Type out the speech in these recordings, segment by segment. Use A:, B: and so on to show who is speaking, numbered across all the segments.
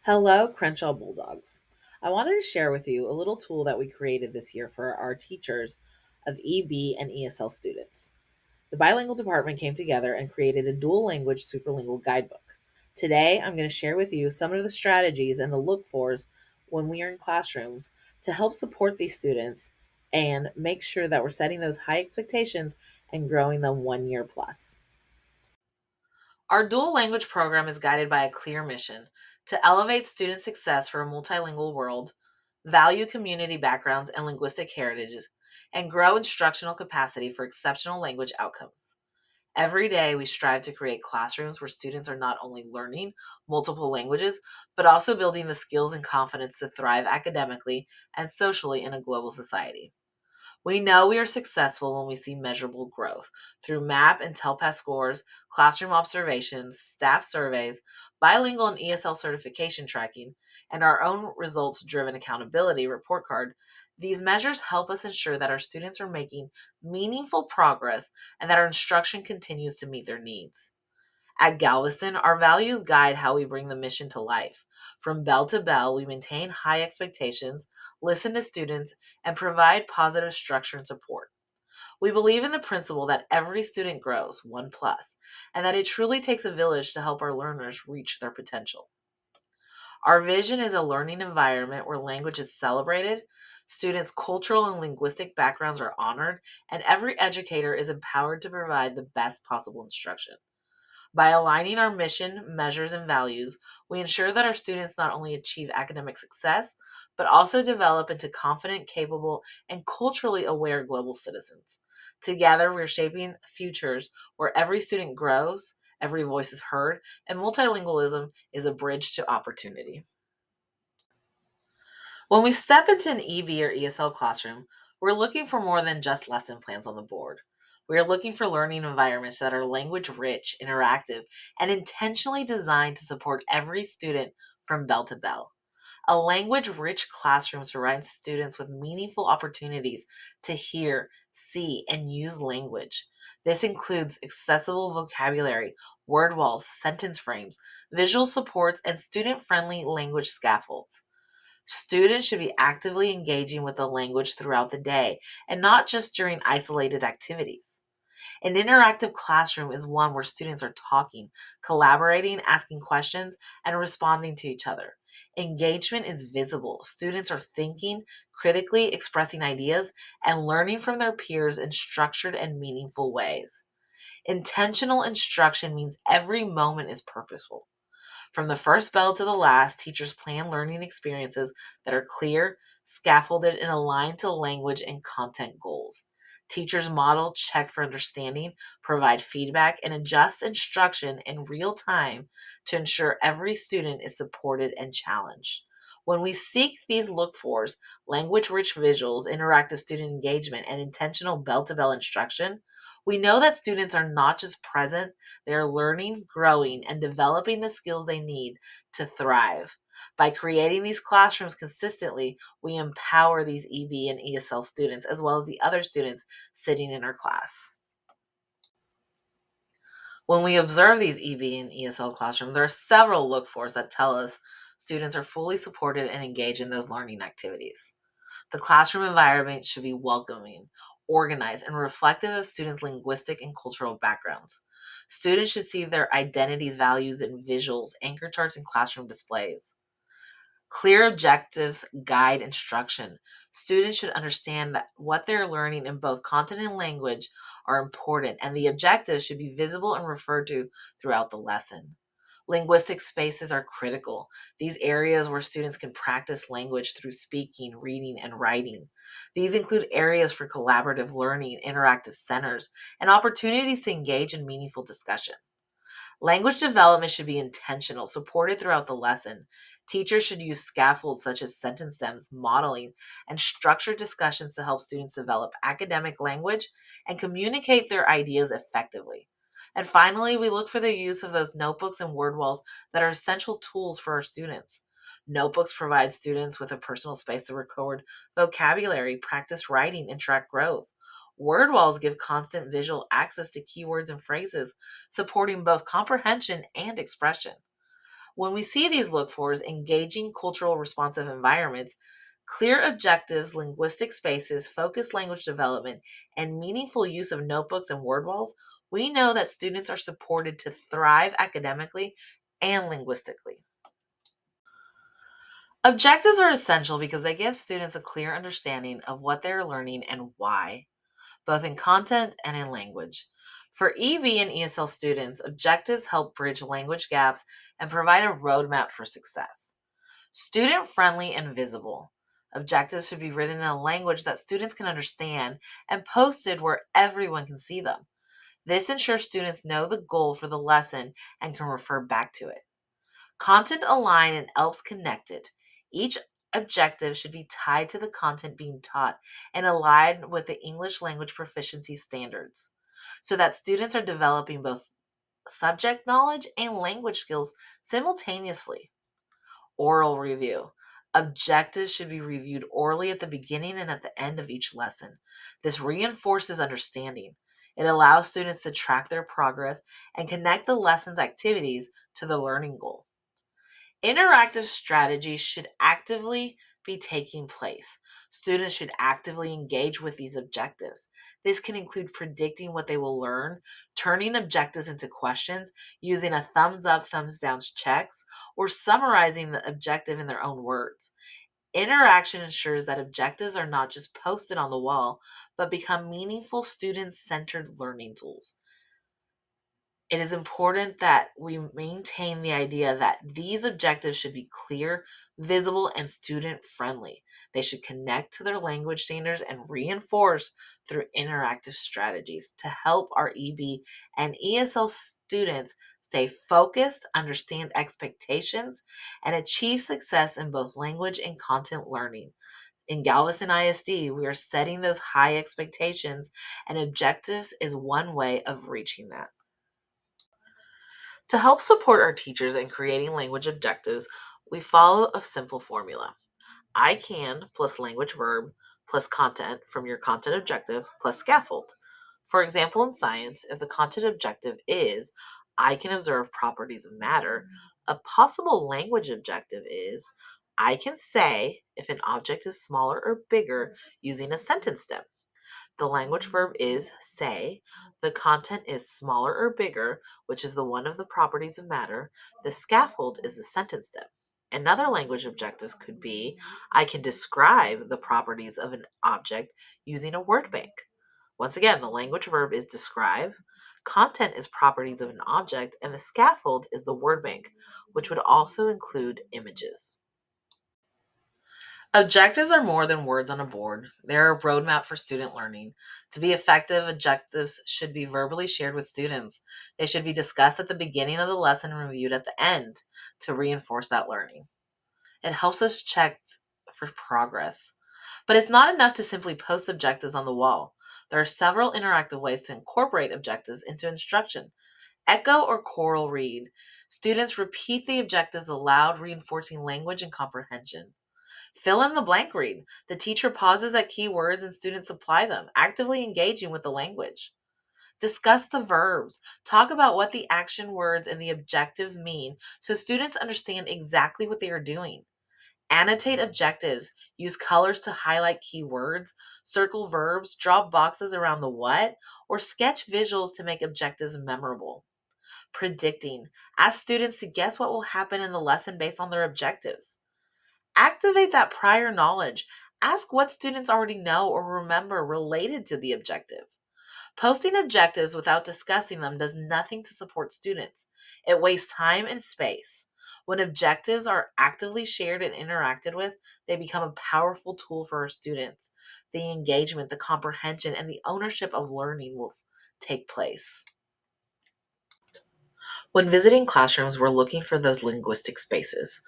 A: Hello, Crenshaw Bulldogs. I wanted to share with you a little tool that we created this year for our teachers of EB and ESL students. The bilingual department came together and created a dual language superlingual guidebook. Today, I'm going to share with you some of the strategies and the look fors when we are in classrooms to help support these students and make sure that we're setting those high expectations and growing them 1 year plus. Our dual language program is guided by a clear mission to elevate student success for a multilingual world, value community backgrounds and linguistic heritages, and grow instructional capacity for exceptional language outcomes. Every day, we strive to create classrooms where students are not only learning multiple languages, but also building the skills and confidence to thrive academically and socially in a global society. We know we are successful when we see measurable growth through MAP and TELPAS scores, classroom observations, staff surveys, bilingual and ESL certification tracking, and our own results driven accountability report card. These measures help us ensure that our students are making meaningful progress and that our instruction continues to meet their needs. At Galveston, our values guide how we bring the mission to life. From bell to bell, we maintain high expectations, listen to students, and provide positive structure and support. We believe in the principle that every student grows, one plus, and that it truly takes a village to help our learners reach their potential. Our vision is a learning environment where language is celebrated, students' cultural and linguistic backgrounds are honored, and every educator is empowered to provide the best possible instruction. By aligning our mission, measures, and values, we ensure that our students not only achieve academic success, but also develop into confident, capable, and culturally aware global citizens. Together, we're shaping futures where every student grows, every voice is heard, and multilingualism is a bridge to opportunity. When we step into an EB or ESL classroom, we're looking for more than just lesson plans on the board. We are looking for learning environments that are language rich, interactive, and intentionally designed to support every student from bell to bell. A language rich classroom provides students with meaningful opportunities to hear, see, and use language. This includes accessible vocabulary, word walls, sentence frames, visual supports, and student friendly language scaffolds. Students should be actively engaging with the language throughout the day and not just during isolated activities. An interactive classroom is one where students are talking, collaborating, asking questions, and responding to each other. Engagement is visible. Students are thinking, critically expressing ideas, and learning from their peers in structured and meaningful ways. Intentional instruction means every moment is purposeful. From the first bell to the last, teachers plan learning experiences that are clear, scaffolded, and aligned to language and content goals. Teachers model, check for understanding, provide feedback, and adjust instruction in real time to ensure every student is supported and challenged. When we seek these look fors, language rich visuals, interactive student engagement, and intentional bell to bell instruction, we know that students are not just present, they are learning, growing, and developing the skills they need to thrive. By creating these classrooms consistently, we empower these EB and ESL students as well as the other students sitting in our class. When we observe these EB and ESL classrooms, there are several look fors that tell us students are fully supported and engaged in those learning activities. The classroom environment should be welcoming, organized, and reflective of students' linguistic and cultural backgrounds. Students should see their identities, values, and visuals, anchor charts, and classroom displays. Clear objectives guide instruction. Students should understand that what they're learning in both content and language are important, and the objectives should be visible and referred to throughout the lesson. Linguistic spaces are critical. These areas where students can practice language through speaking, reading, and writing. These include areas for collaborative learning, interactive centers, and opportunities to engage in meaningful discussion. Language development should be intentional, supported throughout the lesson. Teachers should use scaffolds such as sentence stems, modeling, and structured discussions to help students develop academic language and communicate their ideas effectively. And finally, we look for the use of those notebooks and word walls that are essential tools for our students. Notebooks provide students with a personal space to record vocabulary, practice writing, and track growth. Word walls give constant visual access to keywords and phrases, supporting both comprehension and expression. When we see these look fors, engaging cultural responsive environments, clear objectives, linguistic spaces, focused language development, and meaningful use of notebooks and word walls, we know that students are supported to thrive academically and linguistically. Objectives are essential because they give students a clear understanding of what they're learning and why, both in content and in language. For EV and ESL students, objectives help bridge language gaps and provide a roadmap for success. Student friendly and visible. Objectives should be written in a language that students can understand and posted where everyone can see them. This ensures students know the goal for the lesson and can refer back to it. Content aligned and ELPS connected. Each objective should be tied to the content being taught and aligned with the English language proficiency standards so that students are developing both subject knowledge and language skills simultaneously. Oral review. Objectives should be reviewed orally at the beginning and at the end of each lesson. This reinforces understanding. It allows students to track their progress and connect the lesson's activities to the learning goal. Interactive strategies should actively be taking place. Students should actively engage with these objectives. This can include predicting what they will learn, turning objectives into questions, using a thumbs up, thumbs down checks, or summarizing the objective in their own words. Interaction ensures that objectives are not just posted on the wall, but become meaningful student centered learning tools. It is important that we maintain the idea that these objectives should be clear, visible, and student friendly. They should connect to their language standards and reinforce through interactive strategies to help our EB and ESL students stay focused, understand expectations, and achieve success in both language and content learning. In Galveston ISD, we are setting those high expectations, and objectives is one way of reaching that. To help support our teachers in creating language objectives, we follow a simple formula. I can plus language verb plus content from your content objective plus scaffold. For example, in science, if the content objective is I can observe properties of matter, a possible language objective is I can say if an object is smaller or bigger using a sentence stem. The language verb is say. The content is smaller or bigger, which is the one of the properties of matter. The scaffold is the sentence stem. Another language objectives could be I can describe the properties of an object using a word bank. Once again, the language verb is describe. Content is properties of an object, and the scaffold is the word bank, which would also include images. Objectives are more than words on a board. They're a roadmap for student learning. To be effective, objectives should be verbally shared with students. They should be discussed at the beginning of the lesson and reviewed at the end to reinforce that learning. It helps us check for progress. But it's not enough to simply post objectives on the wall. There are several interactive ways to incorporate objectives into instruction. Echo or choral read. Students repeat the objectives aloud, reinforcing language and comprehension. Fill in the blank read. The teacher pauses at key words and students apply them, actively engaging with the language. Discuss the verbs. Talk about what the action words and the objectives mean so students understand exactly what they are doing. Annotate objectives. Use colors to highlight key words, circle verbs, draw boxes around the what, or sketch visuals to make objectives memorable. Predicting. Ask students to guess what will happen in the lesson based on their objectives. Activate that prior knowledge. Ask what students already know or remember related to the objective. Posting objectives without discussing them does nothing to support students. It wastes time and space. When objectives are actively shared and interacted with, they become a powerful tool for our students. The engagement, the comprehension, and the ownership of learning will take place. When visiting classrooms, we're looking for those linguistic spaces.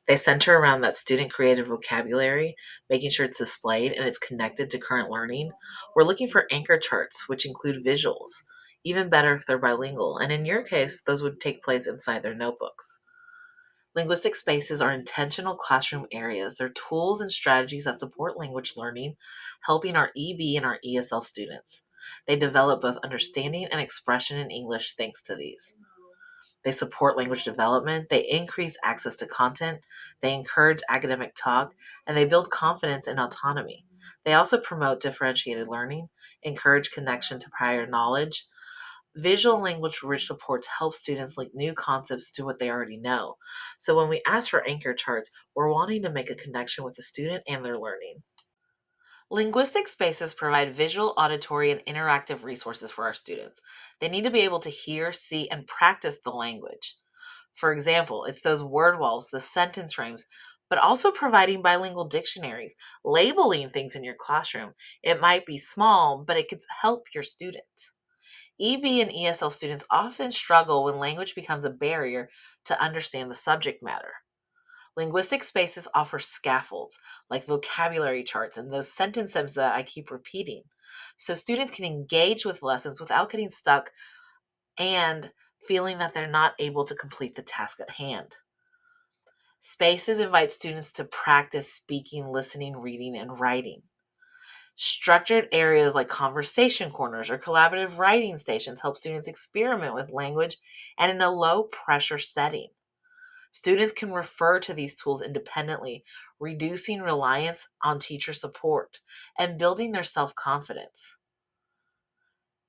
A: They center around that student created vocabulary, making sure it's displayed and it's connected to current learning. We're looking for anchor charts, which include visuals, even better if they're bilingual. And in your case, those would take place inside their notebooks. Linguistic spaces are intentional classroom areas. They're tools and strategies that support language learning, helping our EB and our ESL students. They develop both understanding and expression in English thanks to these. They support language development, they increase access to content, they encourage academic talk, and they build confidence and autonomy. They also promote differentiated learning, encourage connection to prior knowledge. Visual language rich supports help students link new concepts to what they already know. So when we ask for anchor charts, we're wanting to make a connection with the student and their learning. Linguistic spaces provide visual, auditory, and interactive resources for our students. They need to be able to hear, see, and practice the language. For example, it's those word walls, the sentence frames, but also providing bilingual dictionaries, labeling things in your classroom. It might be small, but it could help your student. EB and ESL students often struggle when language becomes a barrier to understand the subject matter. Linguistic spaces offer scaffolds like vocabulary charts and those sentence stems that I keep repeating. So students can engage with lessons without getting stuck and feeling that they're not able to complete the task at hand. Spaces invite students to practice speaking, listening, reading, and writing. Structured areas like conversation corners or collaborative writing stations help students experiment with language and in a low pressure setting. Students can refer to these tools independently, reducing reliance on teacher support and building their self confidence.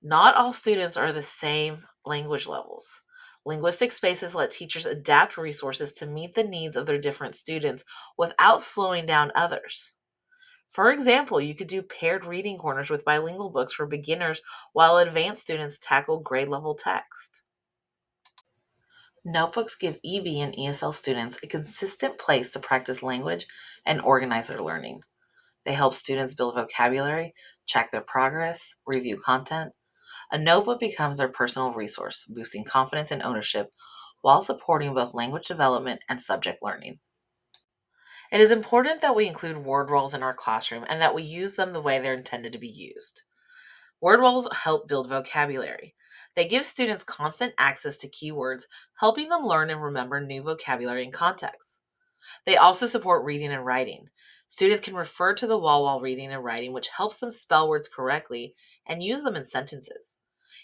A: Not all students are the same language levels. Linguistic spaces let teachers adapt resources to meet the needs of their different students without slowing down others. For example, you could do paired reading corners with bilingual books for beginners while advanced students tackle grade level text. Notebooks give EB and ESL students a consistent place to practice language and organize their learning. They help students build vocabulary, check their progress, review content. A notebook becomes their personal resource, boosting confidence and ownership while supporting both language development and subject learning. It is important that we include word walls in our classroom and that we use them the way they're intended to be used. Word walls help build vocabulary. They give students constant access to keywords, helping them learn and remember new vocabulary and context. They also support reading and writing. Students can refer to the wall while reading and writing, which helps them spell words correctly and use them in sentences.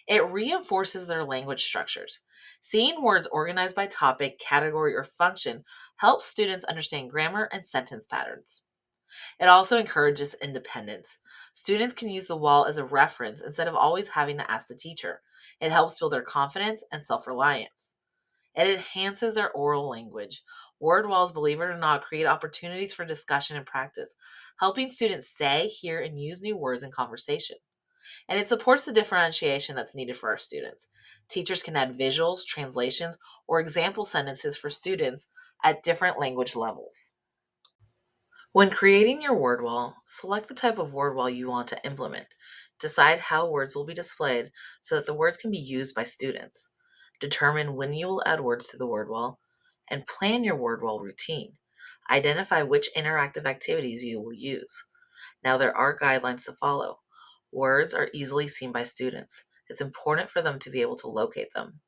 A: It reinforces their language structures. Seeing words organized by topic, category, or function helps students understand grammar and sentence patterns. It also encourages independence. Students can use the wall as a reference instead of always having to ask the teacher. It helps build their confidence and self reliance. It enhances their oral language. Word walls, believe it or not, create opportunities for discussion and practice, helping students say, hear, and use new words in conversation. And it supports the differentiation that's needed for our students. Teachers can add visuals, translations, or example sentences for students at different language levels. When creating your word wall, select the type of word wall you want to implement. Decide how words will be displayed so that the words can be used by students. Determine when you will add words to the word wall and plan your word wall routine. Identify which interactive activities you will use. Now, there are guidelines to follow. Words are easily seen by students. It's important for them to be able to locate them.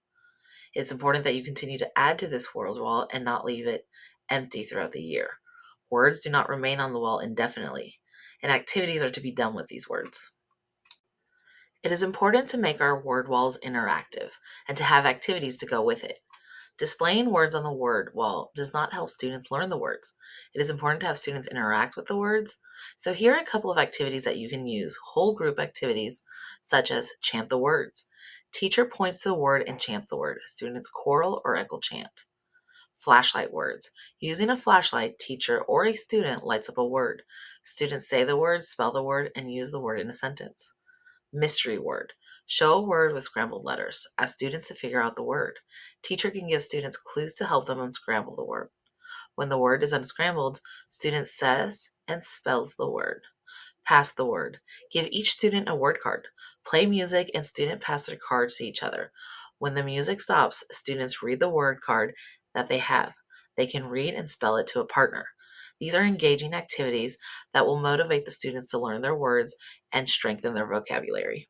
A: It's important that you continue to add to this word wall and not leave it empty throughout the year. Words do not remain on the wall indefinitely, and activities are to be done with these words. It is important to make our word walls interactive and to have activities to go with it. Displaying words on the word wall does not help students learn the words. It is important to have students interact with the words. So here are a couple of activities that you can use, whole group activities, such as chant the words. Teacher points to the word and chants the word. Students choral or echo chant. Flashlight words. Using a flashlight, teacher or a student lights up a word. Students say the word, spell the word, and use the word in a sentence. Mystery word. Show a word with scrambled letters. Ask students to figure out the word. Teacher can give students clues to help them unscramble the word. When the word is unscrambled, student says and spells the word. Pass the word. Give each student a word card. Play music and student pass their cards to each other. When the music stops, students read the word card that they have. They can read and spell it to a partner. These are engaging activities that will motivate the students to learn their words and strengthen their vocabulary.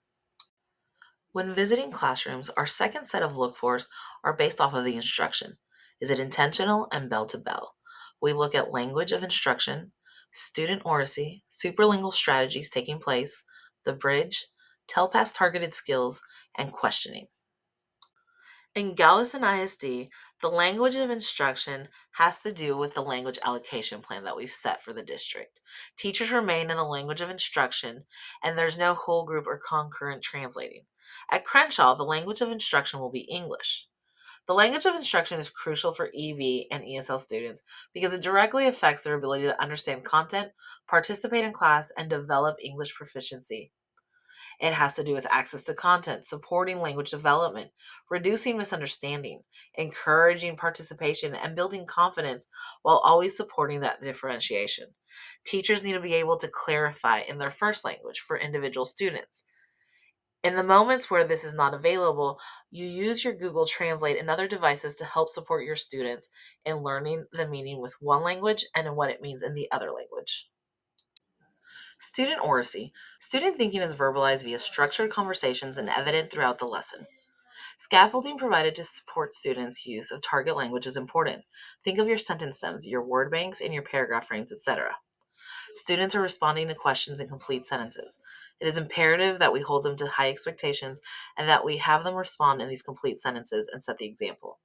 A: When visiting classrooms, our second set of look fors are based off of the instruction. Is it intentional and bell to bell? We look at language of instruction, student oracy, superlingual strategies taking place, the bridge, tell past targeted skills, and questioning. In Galveston ISD, the language of instruction has to do with the language allocation plan that we've set for the district. Teachers remain in the language of instruction, and there's no whole group or concurrent translating. At Crenshaw, the language of instruction will be English. The language of instruction is crucial for EV and ESL students because it directly affects their ability to understand content, participate in class, and develop English proficiency. It has to do with access to content, supporting language development, reducing misunderstanding, encouraging participation, and building confidence while always supporting that differentiation. Teachers need to be able to clarify in their first language for individual students. In the moments where this is not available, you use your Google Translate and other devices to help support your students in learning the meaning with one language and in what it means in the other language. Student oracy. Student thinking is verbalized via structured conversations and evident throughout the lesson. Scaffolding provided to support students' use of target language is important. Think of your sentence stems, your word banks, and your paragraph frames, etc. Students are responding to questions in complete sentences. It is imperative that we hold them to high expectations and that we have them respond in these complete sentences and set the example.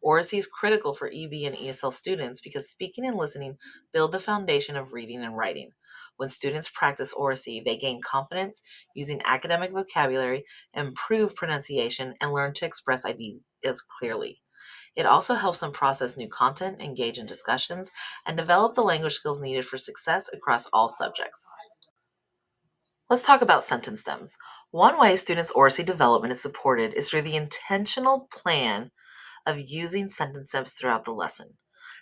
A: Oracy is critical for EB and ESL students because speaking and listening build the foundation of reading and writing. When students practice oracy, they gain confidence using academic vocabulary, improve pronunciation, and learn to express ideas clearly. It also helps them process new content, engage in discussions, and develop the language skills needed for success across all subjects. Let's talk about sentence stems. One way students' oracy development is supported is through the intentional plan of using sentence stems throughout the lesson.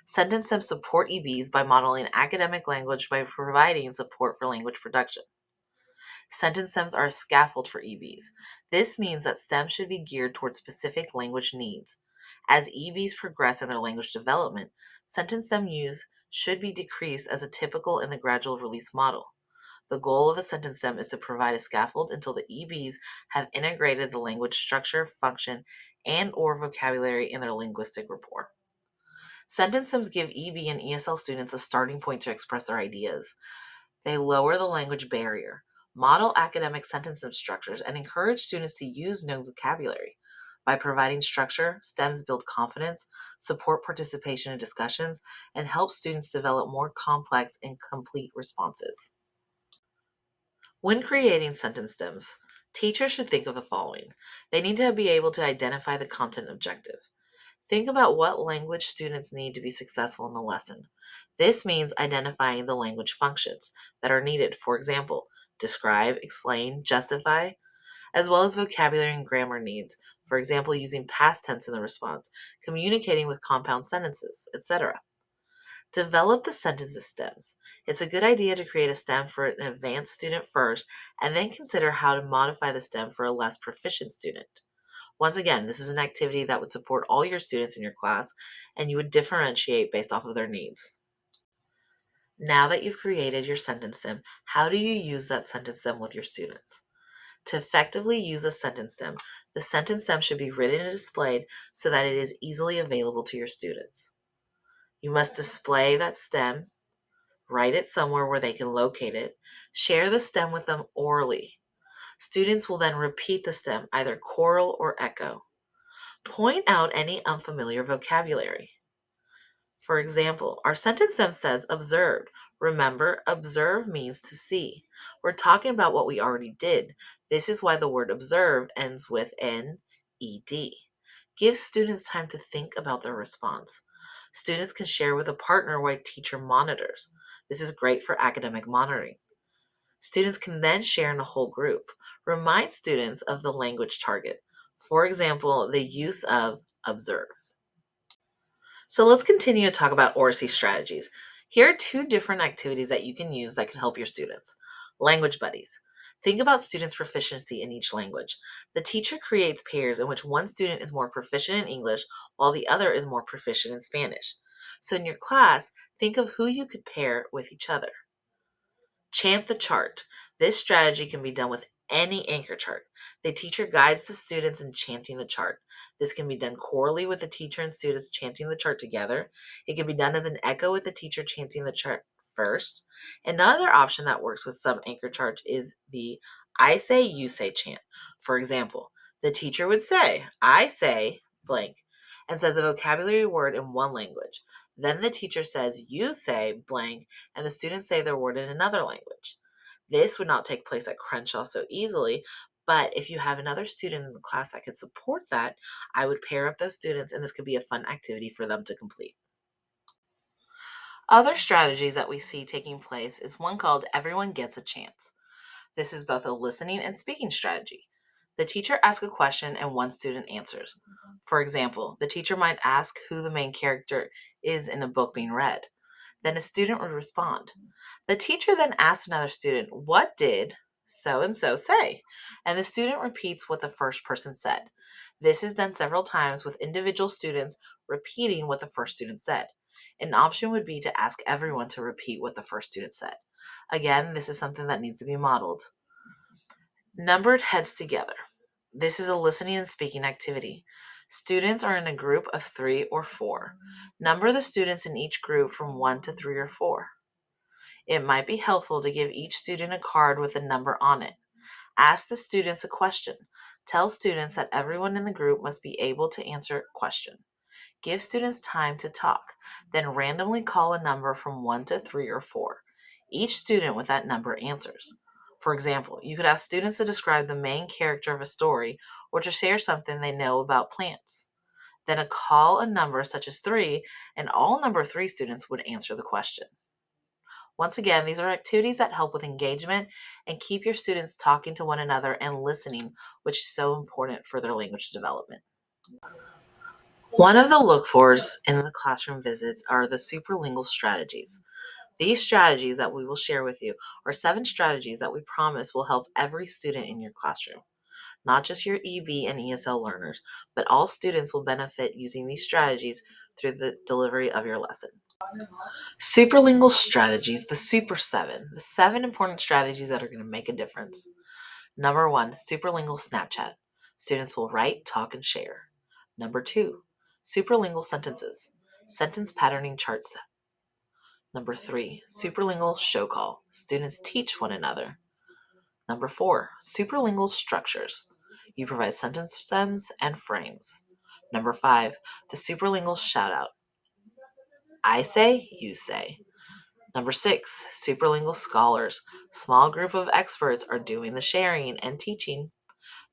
A: Sentence stems support EBs by modeling academic language by providing support for language production. Sentence stems are a scaffold for EBs. This means that stems should be geared towards specific language needs. As EBs progress in their language development, sentence stem use should be decreased as a typical in the gradual release model. The goal of a sentence stem is to provide a scaffold until the EBs have integrated the language structure, function, and or vocabulary in their linguistic rapport. Sentence stems give EB and ESL students a starting point to express their ideas. They lower the language barrier, model academic sentence stem structures, and encourage students to use new vocabulary. By providing structure, stems build confidence, support participation in discussions, and help students develop more complex and complete responses. When creating sentence stems, teachers should think of the following. They need to be able to identify the content objective. Think about what language students need to be successful in the lesson. This means identifying the language functions that are needed. For example, describe, explain, justify, as well as vocabulary and grammar needs. For example, using past tense in the response, communicating with compound sentences, etc. Develop the sentences stems. It's a good idea to create a stem for an advanced student first and then consider how to modify the stem for a less proficient student. Once again, this is an activity that would support all your students in your class and you would differentiate based off of their needs. Now that you've created your sentence stem, how do you use that sentence stem with your students? To effectively use a sentence stem, the sentence stem should be written and displayed so that it is easily available to your students. You must display that stem, write it somewhere where they can locate it, share the stem with them orally. Students will then repeat the stem, either choral or echo. Point out any unfamiliar vocabulary. For example, our sentence stem says observed. Remember, observe means to see. We're talking about what we already did. This is why the word observed ends with N-E-D. Give students time to think about their response. Students can share with a partner while teacher monitors. This is great for academic monitoring. Students can then share in a whole group. Remind students of the language target. For example, the use of observe. So let's continue to talk about oracy strategies. Here are two different activities that you can use that can help your students. Language buddies. Think about students' proficiency in each language. The teacher creates pairs in which one student is more proficient in English while the other is more proficient in Spanish. So in your class, think of who you could pair with each other. Chant the chart. This strategy can be done with any anchor chart. The teacher guides the students in chanting the chart. This can be done chorally with the teacher and students chanting the chart together. It can be done as an echo with the teacher chanting the chart first. Another option that works with some anchor charts is the I say, you say chant. For example, the teacher would say, I say, blank and says a vocabulary word in one language. Then the teacher says, you say blank, and the students say their word in another language. This would not take place at Crenshaw so easily, but if you have another student in the class that could support that, I would pair up those students, and this could be a fun activity for them to complete. Other strategies that we see taking place is one called Everyone Gets a Chance. This is both a listening and speaking strategy. The teacher asks a question and one student answers. For example, the teacher might ask who the main character is in a book being read. Then a student would respond. The teacher then asks another student, what did so and so say? And the student repeats what the first person said. This is done several times with individual students repeating what the first student said. An option would be to ask everyone to repeat what the first student said. Again, this is something that needs to be modeled. Numbered heads together. This is a listening and speaking activity. Students are in a group of 3 or 4. Number the students in each group from 1 to 3 or 4. It might be helpful to give each student a card with a number on it. Ask the students a question. Tell students that everyone in the group must be able to answer a question. Give students time to talk, then randomly call a number from 1 to 3 or 4. Each student with that number answers. For example, you could ask students to describe the main character of a story or to share something they know about plants. Then call a number such as 3, and all number 3 students would answer the question. Once again, these are activities that help with engagement and keep your students talking to one another and listening, which is so important for their language development. One of the look-fors in the classroom visits are the Superlingual Strategies. These strategies that we will share with you are 7 strategies that we promise will help every student in your classroom. Not just your EB and ESL learners, but all students will benefit using these strategies through the delivery of your lesson. Superlingual strategies, the Super 7, the 7 important strategies that are going to make a difference. Number 1, superlingual Snapchat. Students will write, talk, and share. Number 2, superlingual sentences. Sentence patterning chart set. Number 3, superlingual show call. Students teach one another. Number 4, superlingual structures. You provide sentence stems and frames. Number 5, the superlingual shout out. I say, you say. Number 6, superlingual scholars. Small group of experts are doing the sharing and teaching.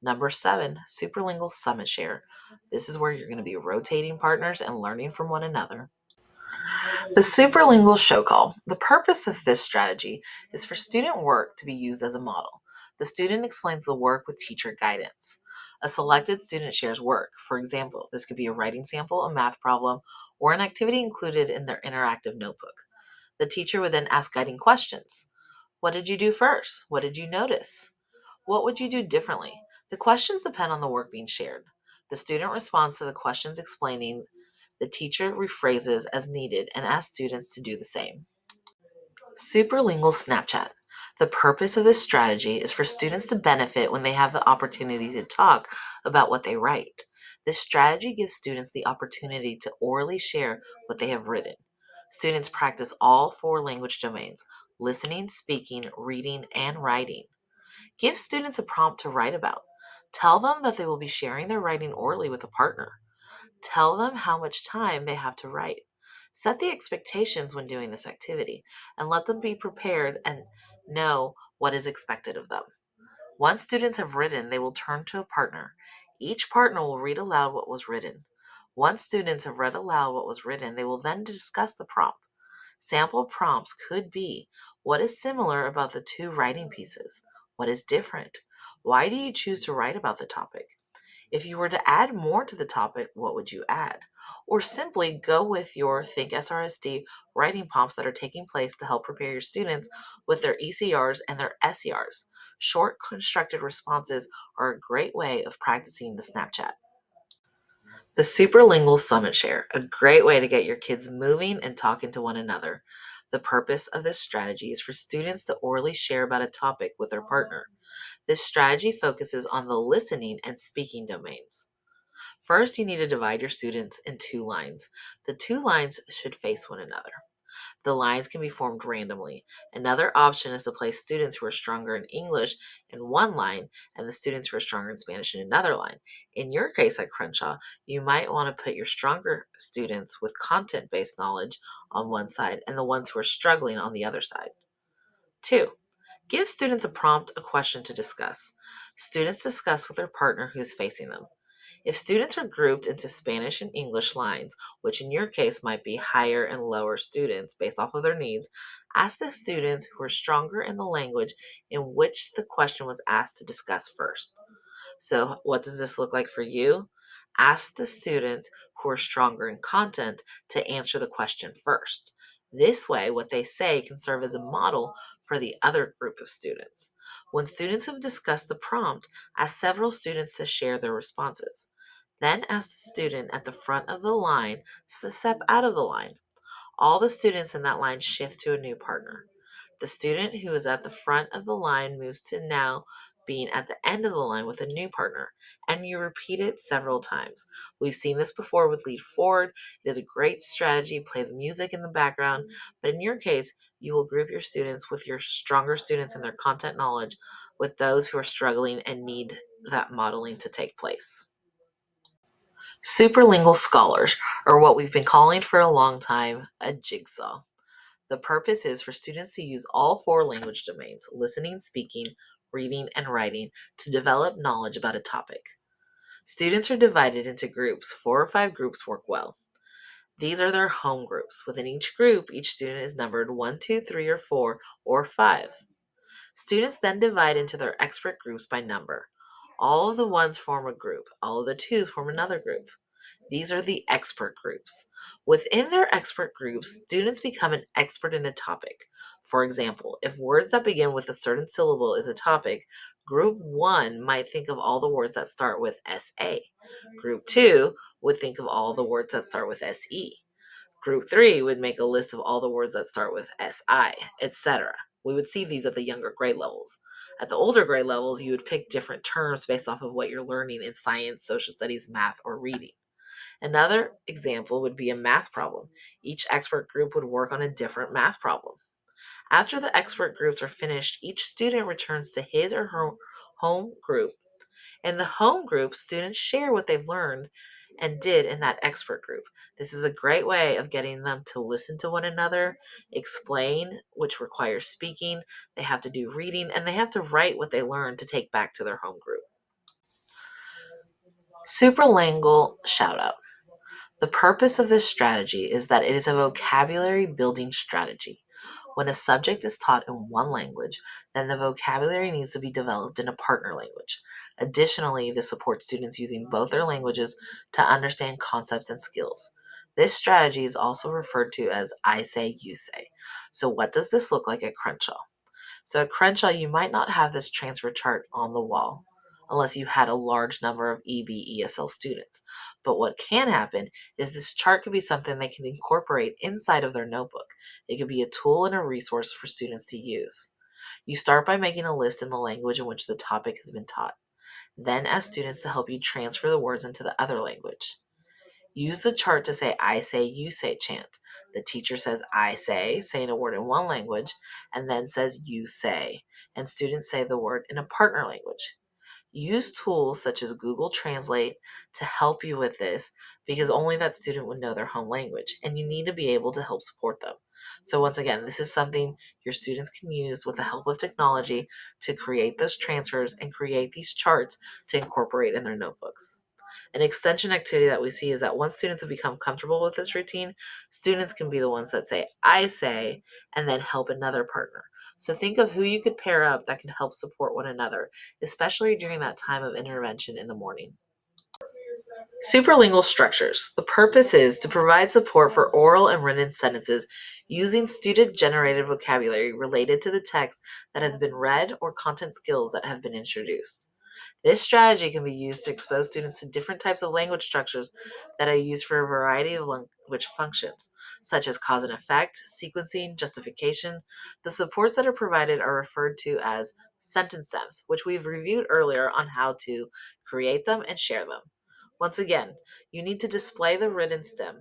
A: Number 7, superlingual summit share. This is where you're going to be rotating partners and learning from one another. The superlingual show call. The purpose of this strategy is for student work to be used as a model. The student explains the work with teacher guidance. A selected student shares work. For example, this could be a writing sample, a math problem, or an activity included in their interactive notebook. The teacher would then ask guiding questions. What did you do first? What did you notice? What would you do differently? The questions depend on the work being shared. The student responds to the questions explaining. The teacher rephrases as needed and asks students to do the same. Superlingual Snapchat. The purpose of this strategy is for students to benefit when they have the opportunity to talk about what they write. This strategy gives students the opportunity to orally share what they have written. Students practice all 4 language domains: listening, speaking, reading, and writing. Give students a prompt to write about. Tell them that they will be sharing their writing orally with a partner. Tell them how much time they have to write. Set the expectations when doing this activity and let them be prepared and know what is expected of them. Once students have written, they will turn to a partner. Each partner will read aloud what was written. Once students have read aloud what was written, they will then discuss the prompt. Sample prompts could be: what is similar about the 2 writing pieces? What is different? Why do you choose to write about the topic? If you were to add more to the topic, what would you add? Or simply go with your Think SRSD writing prompts that are taking place to help prepare your students with their ECRs and their SERs. Short constructed responses are a great way of practicing the Snapchat. The Superlingual Summit Share, a great way to get your kids moving and talking to one another. The purpose of this strategy is for students to orally share about a topic with their partner. This strategy focuses on the listening and speaking domains. First, you need to divide your students in 2 lines. The 2 lines should face one another. The lines can be formed randomly. Another option is to place students who are stronger in English in one line and the students who are stronger in Spanish in another line. In your case at Crenshaw, you might want to put your stronger students with content based knowledge on one side and the ones who are struggling on the other side. 2. Give students a prompt, a question to discuss. Students discuss with their partner who is facing them. If students are grouped into Spanish and English lines, which in your case might be higher and lower students based off of their needs, ask the students who are stronger in the language in which the question was asked to discuss first. So, what does this look like for you? Ask the students who are stronger in content to answer the question first. This way, what they say can serve as a model for the other group of students. When students have discussed the prompt, ask several students to share their responses. Then ask the student at the front of the line to step out of the line. All the students in that line shift to a new partner. The student who is at the front of the line moves to now being at the end of the line with a new partner, and you repeat it several times. We've seen this before with Lead Forward. It is a great strategy. Play the music in the background, but in your case, you will group your students with your stronger students and their content knowledge with those who are struggling and need that modeling to take place. Superlingual scholars, or what we've been calling for a long time, a jigsaw. The purpose is for students to use all four language domains, listening, speaking, reading, and writing, to develop knowledge about a topic. Students are divided into groups. 4 or 5 groups work well. These are their home groups. Within each group, each student is numbered 1, 2, 3, or 4, or 5. Students then divide into their expert groups by number. All of the ones form a group. All of the twos form another group. These are the expert groups. Within their expert groups, students become an expert in a topic. For example, if words that begin with a certain syllable is a topic, Group 1 might think of all the words that start with SA. Group 2 would think of all the words that start with SE. Group 3 would make a list of all the words that start with SI, etc. We would see these at the younger grade levels. At the older grade levels, you would pick different terms based off of what you're learning in science, social studies, math, or reading. Another example would be a math problem. Each expert group would work on a different math problem. After the expert groups are finished, each student returns to his or her home group. In the home group, students share what they've learned and did in that expert group. This is a great way of getting them to listen to one another, explain, which requires speaking, they have to do reading, and they have to write what they learned to take back to their home group. Superlingual shout out. The purpose of this strategy is that it is a vocabulary building strategy. When a subject is taught in one language, then the vocabulary needs to be developed in a partner language. Additionally, this supports students using both their languages to understand concepts and skills. This strategy is also referred to as I say, you say. So, what does this look like at Crenshaw? So at Crenshaw, you might not have this transfer chart on the wall unless you had a large number of EB/ESL students. But what can happen is this chart could be something they can incorporate inside of their notebook. It could be a tool and a resource for students to use. You start by making a list in the language in which the topic has been taught. Then ask students to help you transfer the words into the other language. Use the chart to say I say, you say chant. The teacher says I say, saying a word in one language, and then says you say, and students say the word in a partner language. Use tools such as Google Translate to help you with this because only that student would know their home language, and you need to be able to help support them. So, once again, this is something your students can use with the help of technology to create those transfers and create these charts to incorporate in their notebooks. An extension activity that we see is that once students have become comfortable with this routine, students can be the ones that say, I say, and then help another partner. So think of who you could pair up that can help support one another, especially during that time of intervention in the morning. Superlingual structures. The purpose is to provide support for oral and written sentences using student-generated vocabulary related to the text that has been read or content skills that have been introduced. This strategy can be used to expose students to different types of language structures that are used for a variety of language functions, such as cause and effect, sequencing, justification. The supports that are provided are referred to as sentence stems, which we've reviewed earlier on how to create them and share them. Once again, you need to display the written stem.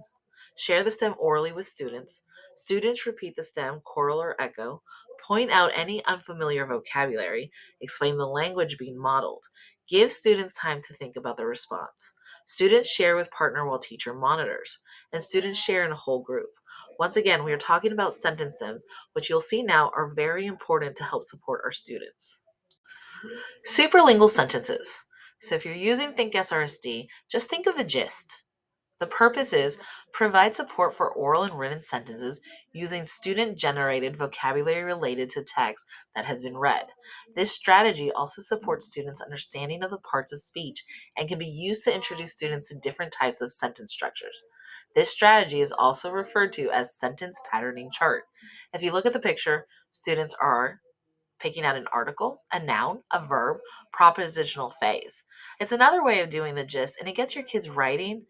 A: Share the stem orally with students. Students repeat the stem, choral, or echo, point out any unfamiliar vocabulary, explain the language being modeled, give students time to think about the response. Students share with partner while teacher monitors, and students share in a whole group. Once again, we are talking about sentence stems, which you'll see now are very important to help support our students. Superlingual sentences. So if you're using Think SRSD, just think of the gist. The purpose is provide support for oral and written sentences using student-generated vocabulary related to text that has been read. This strategy also supports students' understanding of the parts of speech and can be used to introduce students to different types of sentence structures. This strategy is also referred to as sentence patterning chart. If you look at the picture, students are picking out an article, a noun, a verb, propositional phase. It's another way of doing the gist, and it gets your kids writing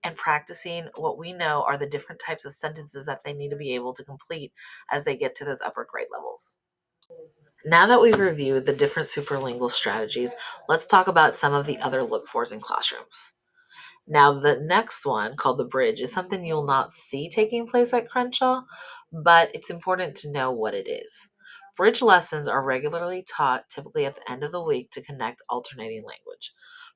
A: and practicing what we know are the different types of sentences that they need to be able to complete as they get to those upper grade levels. Now that we've reviewed the different superlingual strategies, let's talk about some of the other look fors in classrooms. Now, the next one, called the bridge, is something you'll not see taking place at Crenshaw, but it's important to know what it is. Bridge lessons are regularly taught, typically at the end of the week, to connect alternating language.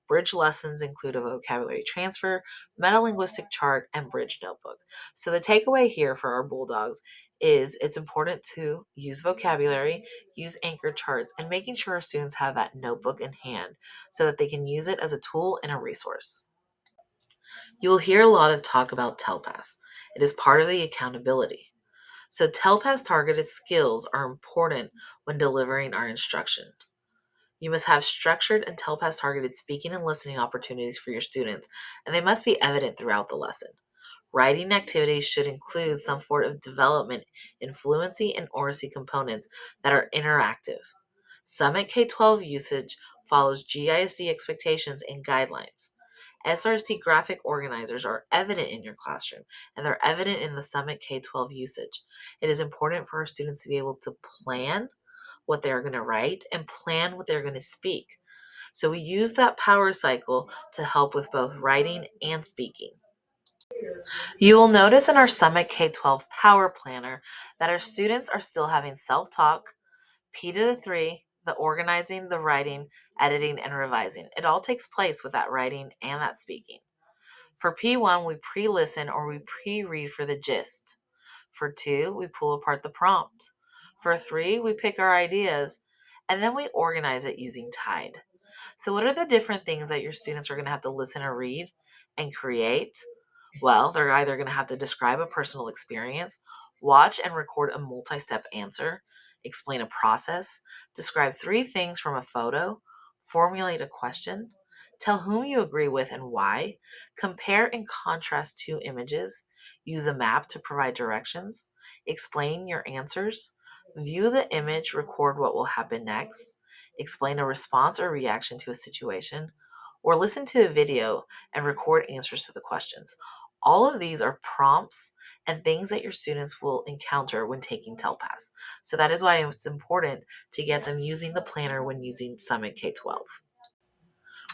A: Bridge lessons include a vocabulary transfer, metalinguistic chart, and bridge notebook. So the takeaway here for our Bulldogs is it's important to use vocabulary, use anchor charts, and making sure our students have that notebook in hand so that they can use it as a tool and a resource. You will hear a lot of talk about TELPAS. It is part of the accountability. So TELPAS targeted skills are important when delivering our instruction. You must have structured and TELPAS targeted speaking and listening opportunities for your students, and they must be evident throughout the lesson. Writing activities should include some sort of development in fluency and oracy components that are interactive. Summit K-12 usage follows GISD expectations and guidelines. SRC graphic organizers are evident in your classroom, and they're evident in the Summit K-12 usage. It is important for our students to be able to plan what they're going to write and plan what they're going to speak. So we use that power cycle to help with both writing and speaking. You will notice in our Summit K-12 Power Planner that our students are still having self-talk, P to the 3, the organizing, the writing, editing, and revising. It all takes place with that writing and that speaking. For P1, we pre-listen or we pre-read for the gist. For 2, we pull apart the prompt. For 3, we pick our ideas, and then we organize it using Tide. So what are the different things that your students are going to have to listen or read and create? Well, they're either going to have to describe a personal experience, watch and record a multi-step answer, explain a process, describe 3 things from a photo, formulate a question, tell whom you agree with and why, compare and contrast 2 images, use a map to provide directions, explain your answers, view the image, record what will happen next, explain a response or reaction to a situation, or listen to a video and record answers to the questions. All of these are prompts and things that your students will encounter when taking TELPAS. So that is why it's important to get them using the planner when using Summit K-12.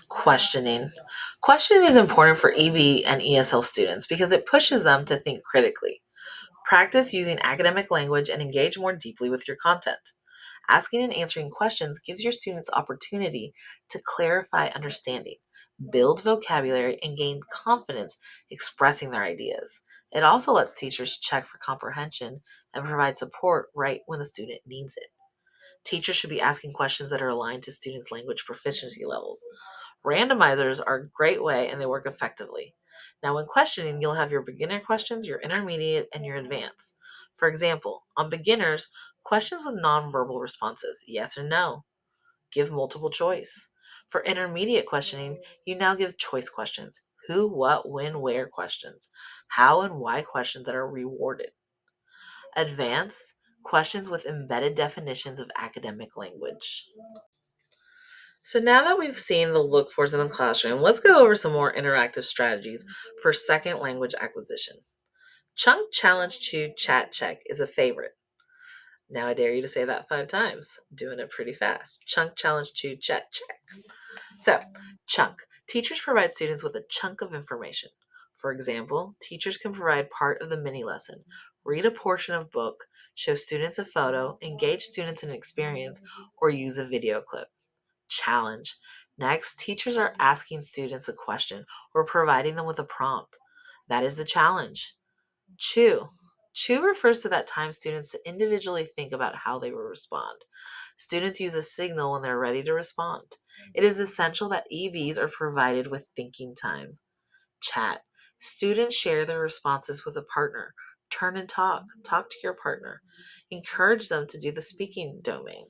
A: Questioning. Questioning is important for EB and ESL students because it pushes them to think critically. Practice using academic language and engage more deeply with your content. Asking and answering questions gives your students opportunity to clarify understanding, build vocabulary, and gain confidence expressing their ideas. It also lets teachers check for comprehension and provide support right when the student needs it. Teachers should be asking questions that are aligned to students' language proficiency levels. Randomizers are a great way and they work effectively. Now, when questioning, you'll have your beginner questions, your intermediate, and your advanced. For example, on beginners, questions with nonverbal responses, yes or no. Give multiple choice. For intermediate questioning, you now give choice questions, who, what, when, where questions, how and why questions that are rewarded. Advanced, questions with embedded definitions of academic language. So now that we've seen the look fors in the classroom, let's go over some more interactive strategies for second language acquisition. Chunk Challenge Chew Chat Check is a favorite. Now I dare you to say that 5 times, doing it pretty fast. Chunk Challenge Chew Chat Check. So, chunk. Teachers provide students with a chunk of information. For example, teachers can provide part of the mini lesson, Read a portion of book, show students a photo, engage students in an experience, or use a video clip. Challenge. Next, teachers are asking students a question or providing them with a prompt. That is the challenge. Chew. Chew refers to that time students to individually think about how they will respond. Students use a signal when they're ready to respond. It is essential that EVs are provided with thinking time. Chat. Students share their responses with a partner. Turn and talk. Talk to your partner. Encourage them to do the speaking domain.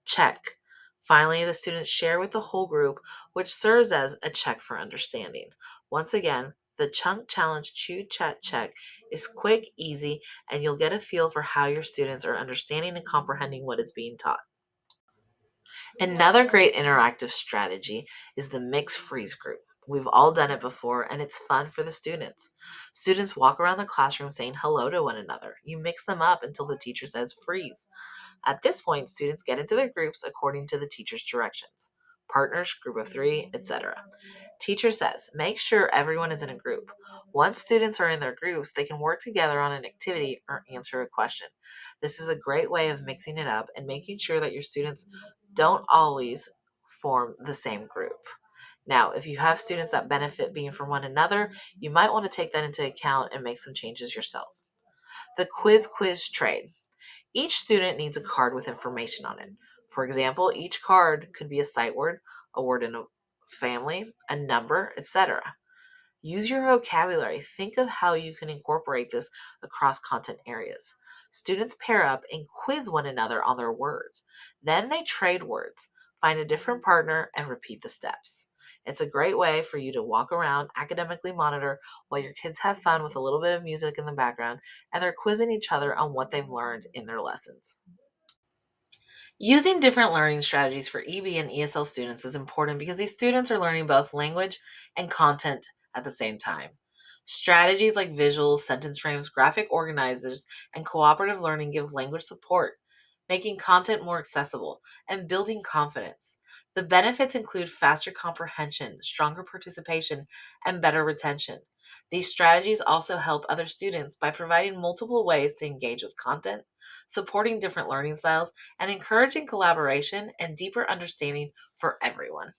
A: Check. Finally, the students share with the whole group, which serves as a check for understanding. Once again, the Chunk Challenge Chew Chat Check is quick, easy, and you'll get a feel for how your students are understanding and comprehending what is being taught. Another great interactive strategy is the mix freeze group. We've all done it before, and it's fun for the students. Students walk around the classroom saying hello to one another. You mix them up until the teacher says freeze. At this point, students get into their groups according to the teacher's directions. Partners, group of three, etc. Teacher says, make sure everyone is in a group. Once students are in their groups, they can work together on an activity or answer a question. This is a great way of mixing it up and making sure that your students don't always form the same group. Now, if you have students that benefit being from one another, you might want to take that into account and make some changes yourself. The quiz trade. Each student needs a card with information on it. For example, each card could be a sight word, a word in a family, a number, etc. Use your vocabulary. Think of how you can incorporate this across content areas. Students pair up and quiz one another on their words. Then they trade words, find a different partner, and repeat the steps. It's a great way for you to walk around, academically monitor, while your kids have fun with a little bit of music in the background, and they're quizzing each other on what they've learned in their lessons. Using different learning strategies for EB and ESL students is important because these students are learning both language and content at the same time. Strategies like visuals, sentence frames, graphic organizers, and cooperative learning give language support, making content more accessible and building confidence. The benefits include faster comprehension, stronger participation, and better retention. These strategies also help other students by providing multiple ways to engage with content, supporting different learning styles, and encouraging collaboration and deeper understanding for everyone.